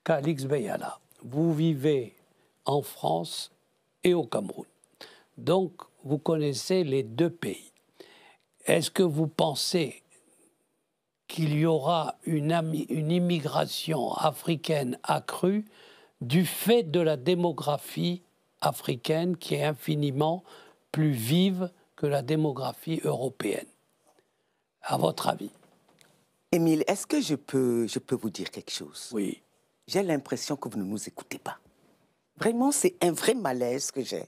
Calix Beyala, vous vivez en France et au Cameroun. Donc, vous connaissez les deux pays. Est-ce que vous pensez qu'il y aura une immigration africaine accrue du fait de la démographie africaine qui est infiniment plus vive que la démographie européenne? À votre avis? Émile, est-ce que je peux vous dire quelque chose? Oui. J'ai l'impression que vous ne nous écoutez pas. Vraiment, c'est un vrai malaise que j'ai.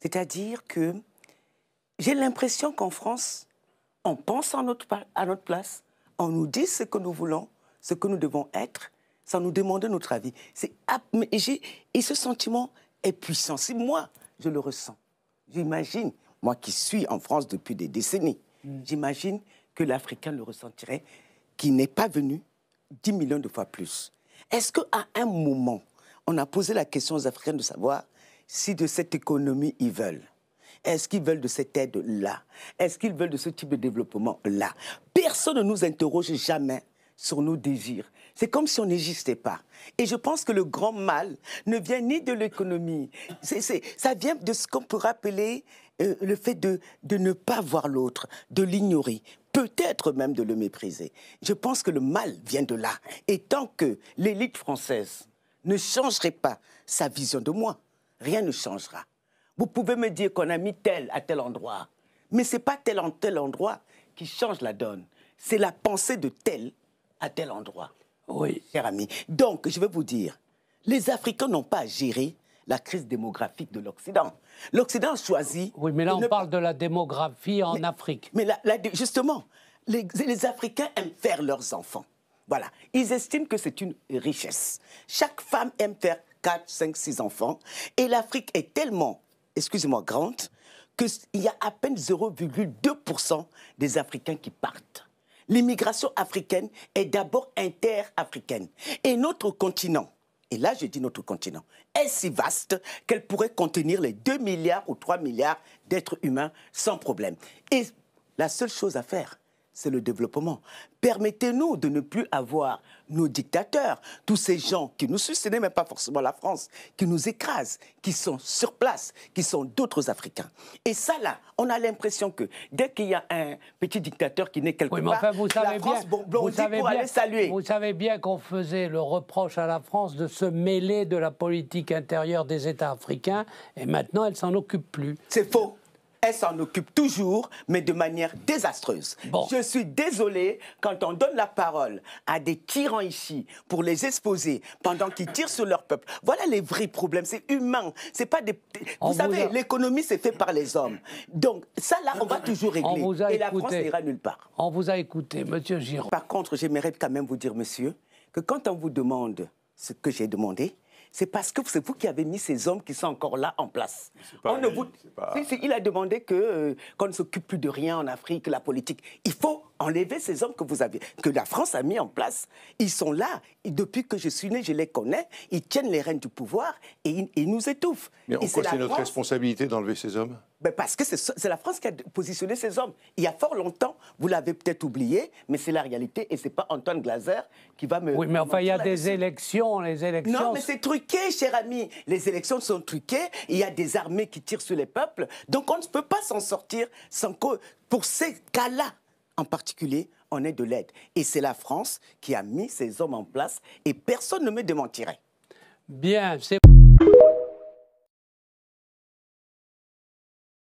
C'est-à-dire que j'ai l'impression qu'en France, on pense à notre place, on nous dit ce que nous voulons, ce que nous devons être, sans nous demander notre avis. Et ce sentiment est puissant. Si moi, je le ressens, j'imagine, moi qui suis en France depuis des décennies, j'imagine que l'Africain le ressentirait, qui n'est pas venu 10 millions de fois plus. Est-ce qu'à un moment, on a posé la question aux Africains de savoir si de cette économie ils veulent? Est-ce qu'ils veulent de cette aide-là? Est-ce qu'ils veulent de ce type de développement-là? Personne ne nous interroge jamais sur nos désirs. C'est comme si on n'existait pas. Et je pense que le grand mal ne vient ni de l'économie. Ça vient de ce qu'on peut appeler le fait de ne pas voir l'autre, de l'ignorer, peut-être même de le mépriser. Je pense que le mal vient de là. Et tant que l'élite française ne changerait pas sa vision de moi, rien ne changera. Vous pouvez me dire qu'on a mis tel à tel endroit, mais ce n'est pas tel endroit qui change la donne. C'est la pensée de tel à tel endroit. Oui. Cher ami. Donc, je vais vous dire, les Africains n'ont pas à gérer la crise démographique de l'Occident. L'Occident a choisi... Oui, mais là, on parle de la démographie en Afrique. Mais justement, les Africains aiment faire leurs enfants. Voilà. Ils estiment que c'est une richesse. Chaque femme aime faire 4, 5, 6 enfants. Et l'Afrique est tellement, excusez-moi, grande, qu'il y a à peine 0,2% des Africains qui partent. L'immigration africaine est d'abord inter-africaine. Et notre continent, et là je dis notre continent, est si vaste qu'elle pourrait contenir les 2 milliards ou 3 milliards d'êtres humains sans problème. Et la seule chose à faire, c'est le développement. Permettez-nous de ne plus avoir nos dictateurs, tous ces gens qui nous suivent, ce n'est même pas forcément la France, qui nous écrasent, qui sont sur place, qui sont d'autres Africains. Et ça, là, on a l'impression que dès qu'il y a un petit dictateur qui naît quelque part, enfin, vous savez la France bondit pour aller saluer. Vous savez bien qu'on faisait le reproche à la France de se mêler de la politique intérieure des États africains, et maintenant, elle s'en occupe plus. C'est faux. Elle s'en occupe toujours, mais de manière désastreuse. Bon. Je suis désolé quand on donne la parole à des tyrans ici pour les exposer pendant qu'ils tirent sur leur peuple. Voilà les vrais problèmes. C'est humain. C'est pas des... Vous savez, l'économie, c'est fait par les hommes. Donc, ça, là, on va toujours régler. Et la France n'ira nulle part. On vous a écouté, Monsieur Giraud. Par contre, j'aimerais quand même vous dire, monsieur, que quand on vous demande ce que j'ai demandé, c'est parce que c'est vous qui avez mis ces hommes qui sont encore là en place. Il a demandé qu'on ne s'occupe plus de rien en Afrique, la politique. Il faut enlever ces hommes que la France a mis en place. Ils sont là. Et depuis que je suis né, je les connais. Ils tiennent les rênes du pouvoir et ils nous étouffent. Mais en quoi c'est notre responsabilité d'enlever ces hommes? Ben parce que c'est la France qui a positionné ces hommes. Il y a fort longtemps, vous l'avez peut-être oublié, mais c'est la réalité et ce n'est pas Antoine Glaser qui va me... Oui, mais enfin, il y a des élections, les élections... Non, mais c'est truqué, cher ami. Les élections sont truquées, il y a des armées qui tirent sur les peuples, donc on ne peut pas s'en sortir sans que, pour ces cas-là en particulier, on ait de l'aide. Et c'est la France qui a mis ces hommes en place et personne ne me démentirait. Bien, c'est...